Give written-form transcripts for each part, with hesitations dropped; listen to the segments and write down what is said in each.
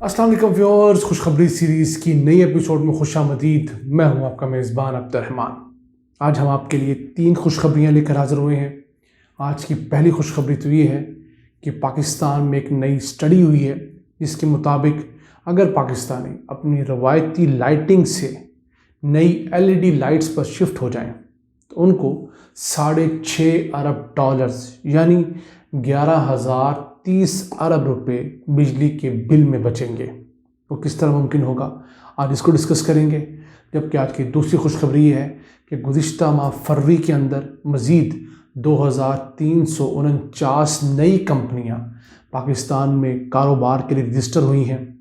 अस्सलाम वालेकुम व्यूअर्स, खुशखबरी सीरीज़ की नई एपिसोड में खुशामदीद। मैं हूं आपका मेज़बान अब्दुर्रहमान। आज हम आपके लिए 3 खुशखबरियां लेकर हाज़िर हुए हैं। आज की पहली खुशखबरी तो ये है कि पाकिस्तान में एक नई स्टडी हुई है जिसके मुताबिक अगर पाकिस्तानी अपनी रवायती लाइटिंग से नई LED लाइट्स पर शिफ्ट हो जाएं तो उनको $6.5 अरब यानी 11,030 अरब रुपए बिजली के बिल में बचेंगे। तो किस तरह मुमकिन होगा, आज इसको डिस्कस करेंगे। जबकि आज की दूसरी खुशखबरी है कि गुज़िश्ता माह फरवरी के अंदर मज़ीद 2,349 नई कंपनियां पाकिस्तान में कारोबार के लिए रजिस्टर हुई हैं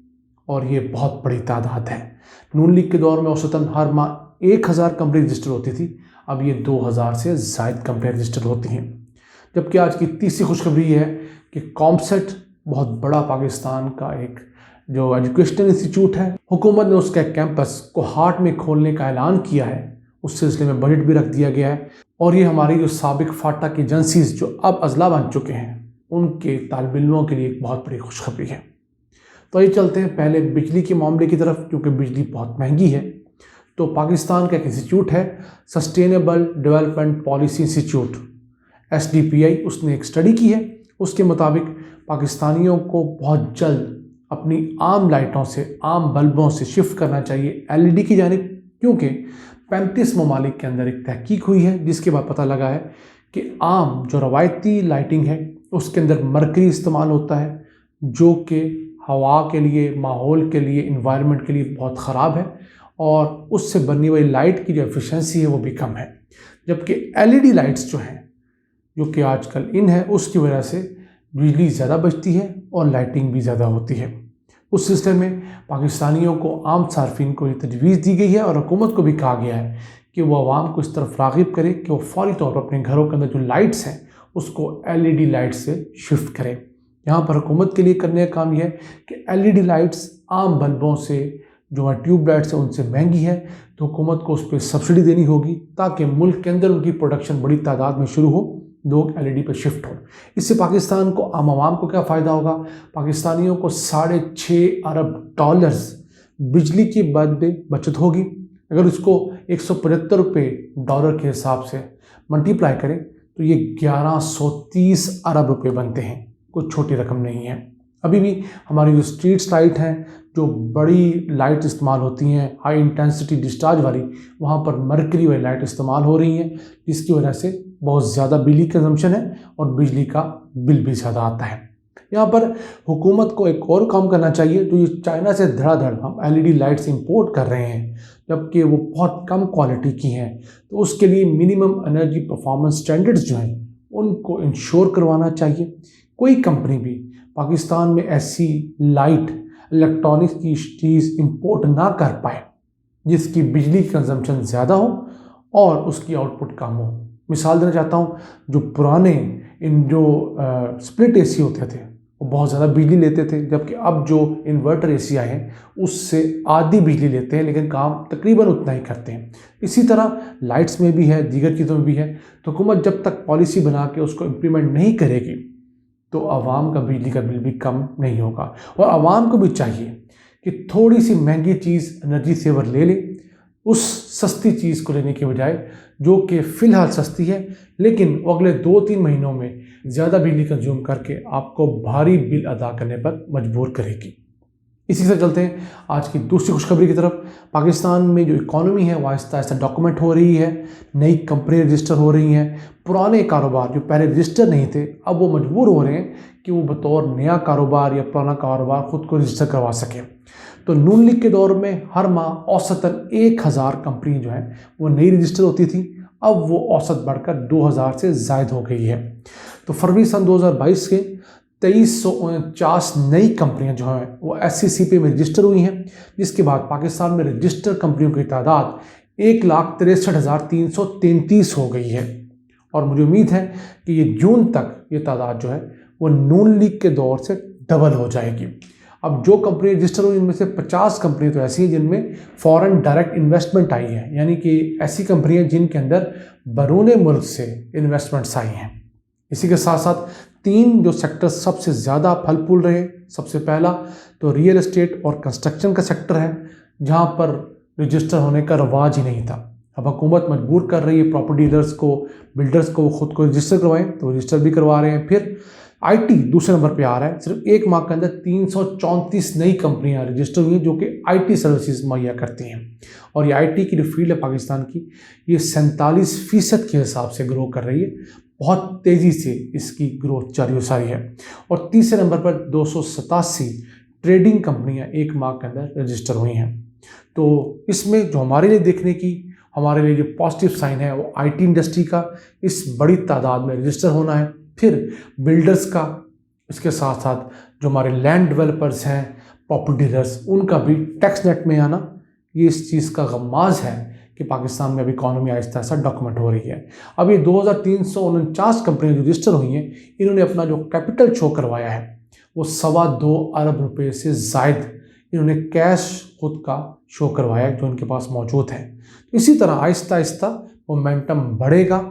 और ये बहुत बड़ी तादाद है। नून लीग के दौर में औसतन हर माह 1,000 कंपनी रजिस्टर होती थी, अब ये 2,000 से ज़ायद कंपनियां रजिस्टर होती हैं। जबकि आज की तीसरी खुशखबरी है कि कॉमसेट बहुत बड़ा पाकिस्तान का एक जो एजुकेशनल इंस्टीट्यूट है, हुकूमत ने उसका कैंपस कोहाट में खोलने का ऐलान किया है। उस सिलसिले में बजट भी रख दिया गया है और ये हमारी जो साबिक फाटा की एजेंसीज जो अब अजला बन चुके हैं उनके तालिब इल्मों के लिए एक बहुत बड़ी खुशखबरी है। तो ये चलते हैं पहले बिजली के मामले की तरफ, क्योंकि बिजली बहुत महंगी है। तो पाकिस्तान का एक इंस्टीट्यूट है sustainable development policy institute SDPI, उसने एक स्टडी की है। उसके मुताबिक पाकिस्तानियों को बहुत जल्द अपनी आम लाइटों से, आम बल्बों से शिफ्ट करना चाहिए LED की जानिब, क्योंकि 35 ममालिक के अंदर एक तहकीक हुई है जिसके बाद पता लगा है कि आम जो रवायती लाइटिंग है उसके अंदर मरकरी इस्तेमाल होता है जो कि हवा के लिए, माहौल के लिए, इन्वायरमेंट के लिए बहुत ख़राब है और उससे बनने वाली लाइट की जो एफिशिएंसी है वो भी कम है। जबकि LED लाइट्स जो हैं, जो कि आजकल इन है, उसकी वजह से बिजली ज़्यादा बचती है और लाइटिंग भी ज़्यादा होती है। उस सिलसिले में पाकिस्तानियों को, आम सार्फिन को ये तजवीज़ दी गई है और हुकूमत को भी कहा गया है कि वो आवाम को इस तरफ राग़िब करे कि वो फौरी तौर पर अपने घरों के अंदर जो लाइट्स हैं उसको LED लाइट से शिफ्ट करें। यहाँ पर हुकूमत के लिए करने का काम यह है कि LED लाइट्स आम बल्बों से, जो ट्यूब लाइट्स हैं उनसे महंगी है, तो हुकूमत को उस पर सब्सिडी देनी होगी ताकि मुल्क के अंदर उनकी प्रोडक्शन बड़ी तादाद में शुरू हो, लोग LED पर शिफ्ट हों। इससे पाकिस्तान को, आम आवाम को क्या फ़ायदा होगा? पाकिस्तानियों को $6.5 अरब बिजली की बचत होगी। अगर इसको $175 के हिसाब से मल्टीप्लाई करें तो ये 1130 अरब रुपए बनते हैं। कोई छोटी रकम नहीं है। अभी भी हमारी जो स्ट्रीट्स लाइट हैं, जो बड़ी लाइट इस्तेमाल होती हैं हाई इंटेंसिटी डिस्चार्ज वाली, वहाँ पर मरकरी वाली लाइट इस्तेमाल हो रही हैं जिसकी वजह से बहुत ज़्यादा बिजली कंजम्पशन है और बिजली का बिल भी ज़्यादा आता है। यहाँ पर हुकूमत को एक और काम करना चाहिए। जो ये चाइना से धड़ाधड़ हम LED लाइट्स इंपोर्ट कर रहे हैं जबकि वो बहुत कम क्वालिटी की हैं, तो उसके लिए मिनिमम एनर्जी परफॉर्मेंस स्टैंडर्ड्स जो हैं उनको इंश्योर करवाना चाहिए। कोई कंपनी भी पाकिस्तान में ऐसी लाइट, इलेक्ट्रॉनिक्स की चीज़ इंपोर्ट ना कर पाए जिसकी बिजली कंजम्पशन ज़्यादा हो और उसकी आउटपुट कम हो। मिसाल देना चाहता हूँ, जो पुराने इन जो स्प्लिट AC होते थे वो बहुत ज़्यादा बिजली लेते थे, जबकि अब जो इन्वर्टर AC आए हैं उससे आधी बिजली लेते हैं लेकिन काम तकरीबन उतना ही करते हैं। इसी तरह लाइट्स में भी है, दीगर चीज़ों में भी है। तो हुकूमत जब तक पॉलिसी बना के उसको इम्प्लीमेंट नहीं करेगी तो आवाम का बिजली का बिल भी कम नहीं होगा। और आवाम को भी चाहिए कि थोड़ी सी महंगी चीज़ एनर्जी सेवर ले ले, उस सस्ती चीज़ को लेने के बजाय, जो कि फ़िलहाल सस्ती है लेकिन वो अगले 2-3 महीनों में ज़्यादा बिजली कंज्यूम करके आपको भारी बिल अदा करने पर मजबूर करेगी। इसी से चलते हैं आज की दूसरी खुशखबरी की तरफ। पाकिस्तान में जो इकॉनमी है वो आहिस्ता आहिस्ता डॉक्यूमेंट हो रही है, नई कंपनी रजिस्टर हो रही हैं। पुराने कारोबार जो पहले रजिस्टर नहीं थे अब वो मजबूर हो रहे हैं कि वो बतौर नया कारोबार या पुराना कारोबार ख़ुद को रजिस्टर करवा सकें। तो नून लीग के दौर में हर माह औसतन 1,000 कंपनी जो है वो नई रजिस्टर होती थी, अब वो औसत बढ़कर 2,000 से ज़ायद हो गई है। तो फरवरी सन 2022 के 2349 नई कंपनियां जो हैं वो SCCP में रजिस्टर हुई हैं, जिसके बाद पाकिस्तान में रजिस्टर कंपनियों की तादाद 1,63,333 हो गई है। और मुझे उम्मीद है कि ये जून तक ये तादाद जो है वो नून लीग के दौर से डबल हो जाएगी। अब जो कंपनी रजिस्टर हुई इनमें से 50 कंपनी तो ऐसी हैं जिनमें फॉरेन डायरेक्ट इन्वेस्टमेंट आई है, यानी कि ऐसी कंपनियां जिनके अंदर बैरून मुल्क से इन्वेस्टमेंट्स आई हैं। इसी के साथ साथ 3 जो सेक्टर सबसे ज़्यादा फल फूल रहे سب سے پہلا تو ریئل اسٹیٹ اور کنسٹرکشن کا سیکٹر ہے، جہاں پر رجسٹر ہونے کا رواج ہی نہیں تھا۔ اب حکومت مجبور کر رہی ہے پراپرٹی ڈیلرز کو، بلڈرز کو خود کو رجسٹر کروائیں، تو رجسٹر بھی کروا رہے ہیں۔ پھر آئی ٹی دوسرے نمبر پہ آ رہا ہے، صرف ایک ماہ کے اندر 334 نئی کمپنیاں رجسٹر ہوئی ہیں جو کہ آئی ٹی سروسز مہیا کرتی ہیں، اور یہ آئی ٹی کی جو فیلڈ ہے پاکستان کی، یہ 47% کے حساب سے گرو کر رہی ہے، بہت تیزی سے اس کی گروتھ جاری و ساری ہے۔ اور تیسرے نمبر پر 287 ٹریڈنگ کمپنیاں ایک ماہ کے اندر رجسٹر ہوئی ہیں۔ تو اس میں جو ہمارے لیے دیکھنے کی، ہمارے لیے جو پازیٹیو سائن ہے وہ آئی ٹی انڈسٹری کا اس بڑی تعداد میں رجسٹر ہونا ہے، پھر بلڈرز کا، اس کے ساتھ ساتھ جو ہمارے لینڈ ڈیولپرز ہیں، پراپرٹی ڈیلرز، ان کا بھی ٹیکس نیٹ میں آنا، یہ اس چیز کا غماز ہے کہ پاکستان میں ابھی اکانومی آہستہ آہستہ ڈاکومنٹ ہو رہی ہے۔ اب یہ 2349 کمپنیاں جو رجسٹر ہوئی ہیں، انہوں نے اپنا جو کیپٹل شو کروایا ہے وہ 2.25 ارب روپے سے زائد انہوں نے کیش خود کا شو کروایا ہے جو ان کے پاس موجود ہے۔ اسی طرح آہستہ آہستہ مومنٹم بڑھے گا،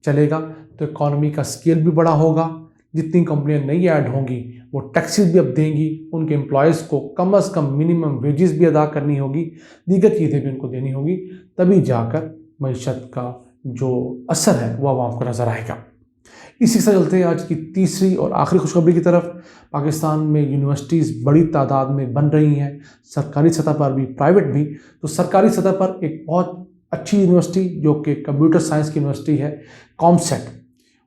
چلے گا، تو اکانومی کا سکیل بھی بڑا ہوگا۔ جتنی کمپنیاں نئی ایڈ ہوں گی وہ ٹیکسز بھی اب دیں گی، ان کے امپلائیز کو کم از کم منیمم ویجز بھی ادا کرنی ہوگی، دیگر چیزیں بھی ان کو دینی ہوگی، تبھی جا کر معیشت کا جو اثر ہے وہ عوام کو نظر آئے گا۔ اسی سے چلتے ہیں آج کی تیسری اور آخری خوشخبری کی طرف۔ پاکستان میں یونیورسٹیز بڑی تعداد میں بن رہی ہیں، سرکاری سطح پر بھی، پرائیویٹ بھی۔ تو سرکاری سطح پر ایک بہت اچھی یونیورسٹی جو کہ کمپیوٹر سائنس کی یونیورسٹی ہے، کامسیٹ،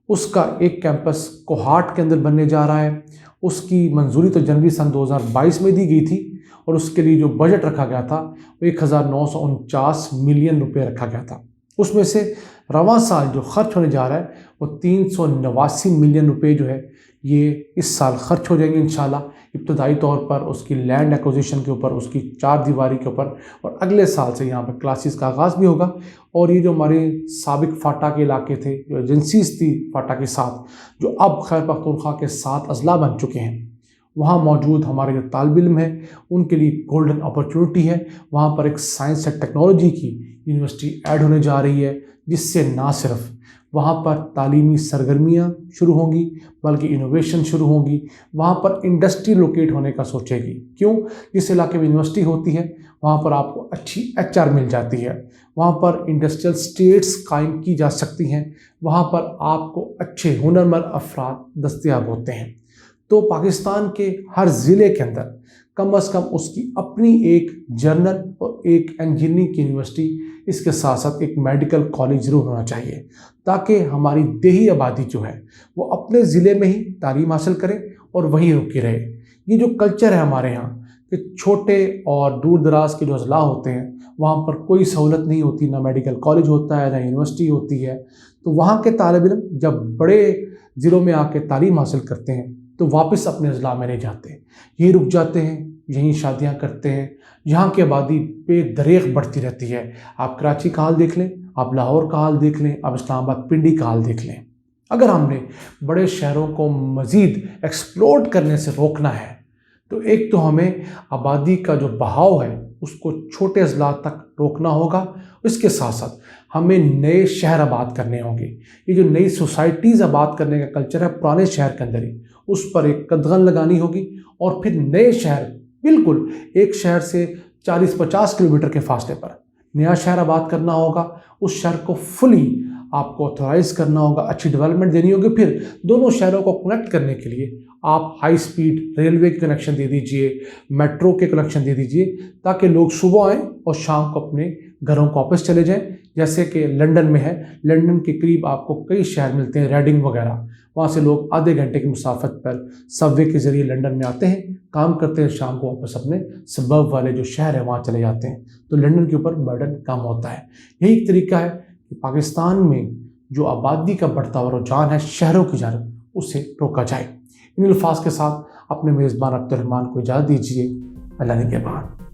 اس کا ایک کیمپس کوہاٹ کے اندر بننے جا رہا ہے۔ اس کی منظوری تو جنوری سن 2022 میں دی گئی تھی، اور اس کے لیے جو بجٹ رکھا گیا تھا وہ 1949 ملین روپے رکھا گیا تھا۔ اس میں سے رواں سال جو خرچ ہونے جا رہا ہے وہ 389 ملین روپے جو ہے یہ اس سال خرچ ہو جائیں گے انشاءاللہ، ابتدائی طور پر اس کی لینڈ ایکوزیشن کے اوپر، اس کی چار دیواری کے اوپر، اور اگلے سال سے یہاں پر کلاسز کا آغاز بھی ہوگا۔ اور یہ جو ہمارے سابق فاٹا کے علاقے تھے، جو ایجنسیز تھی فاٹا کے ساتھ، جو اب خیبر پختونخوا کے 7 اضلاع بن چکے ہیں، وہاں موجود ہمارے جو طالب علم ہیں ان کے لیے گولڈن اپرچونٹی ہے۔ وہاں پر ایک سائنس اینڈ ٹیکنالوجی کی یونیورسٹی ایڈ ہونے جا رہی ہے، جس سے نہ صرف وہاں پر تعلیمی سرگرمیاں شروع ہوں گی بلکہ انوویشن شروع ہوں گی، وہاں پر انڈسٹری لوکیٹ ہونے کا سوچے گی۔ کیوں؟ جس علاقے میں یونیورسٹی ہوتی ہے وہاں پر آپ کو اچھی ایچ آر مل جاتی ہے، وہاں پر انڈسٹریل اسٹیٹس قائم کی جا سکتی ہیں، وہاں پر آپ کو اچھے ہنرمند افراد دستیاب ہوتے ہیں۔ تو پاکستان کے ہر ضلع کے اندر کم از کم اس کی اپنی ایک جرنل اور ایک انجینئرنگ کی یونیورسٹی، اس کے ساتھ ساتھ ایک میڈیکل کالج ضرور ہونا چاہیے، تاکہ ہماری دیہی آبادی جو ہے وہ اپنے ضلع میں ہی تعلیم حاصل کرے اور وہیں رکی رہے۔ یہ جو کلچر ہے ہمارے ہاں کہ چھوٹے اور دور دراز کے جو اضلاع ہوتے ہیں وہاں پر کوئی سہولت نہیں ہوتی، نہ میڈیکل کالج ہوتا ہے نہ یونیورسٹی ہوتی ہے، تو وہاں کے طالب علم جب بڑے ضلعوں میں آ کے تعلیم حاصل کرتے ہیں تو واپس اپنے اضلاع میں نہیں جاتے، یہیں رک جاتے ہیں، یہیں شادیاں کرتے ہیں، یہاں کی آبادی بے دریغ بڑھتی رہتی ہے۔ آپ کراچی کا حال دیکھ لیں، آپ لاہور کا حال دیکھ لیں، آپ اسلام آباد پنڈی کا حال دیکھ لیں۔ اگر ہم نے بڑے شہروں کو مزید ایکسپلوٹ کرنے سے روکنا ہے تو ایک تو ہمیں آبادی کا جو بہاؤ ہے اس کو چھوٹے اضلاع تک روکنا ہوگا، اس کے ساتھ ساتھ ہمیں نئے شہر آباد کرنے ہوں گے۔ یہ جو نئی سوسائٹیز آباد کرنے کا کلچر ہے پرانے شہر کے اندر ہی، اس پر ایک قدغن لگانی ہوگی، اور پھر نئے شہر بالکل ایک شہر سے 40-50 کلومیٹر کے فاصلے پر نیا شہر آباد کرنا ہوگا۔ اس شہر کو فلی آپ کو آتھورائز کرنا ہوگا، اچھی ڈیولپمنٹ دینی ہوگی۔ پھر دونوں شہروں کو کنیکٹ کرنے کے لیے آپ ہائی سپیڈ ریلوے کے کنیکشن دے دیجئے، میٹرو کے کنیکشن دے دیجئے، تاکہ لوگ صبح آئیں اور شام کو اپنے گھروں کو واپس چلے جائیں، جیسے کہ لنڈن میں ہے۔ لنڈن کے قریب آپ کو کئی شہر ملتے ہیں، ریڈنگ وغیرہ، وہاں سے لوگ آدھے گھنٹے کی مسافت پر سب وے کے ذریعے لنڈن میں آتے ہیں، کام کرتے ہیں، شام کو واپس اپنے سبب والے جو شہر ہے وہاں چلے جاتے ہیں، تو لنڈن کے اوپر برڈن کم ہوتا ہے۔ یہی ایک طریقہ ہے کہ پاکستان میں جو آبادی کا بڑھتا ہوا رجحان ہے شہروں کی جانب، اسے روکا جائے۔ ان الفاظ کے ساتھ اپنے میزبان عبد الرحمان کو اجازت دیجیے۔ اللہ نگہبان۔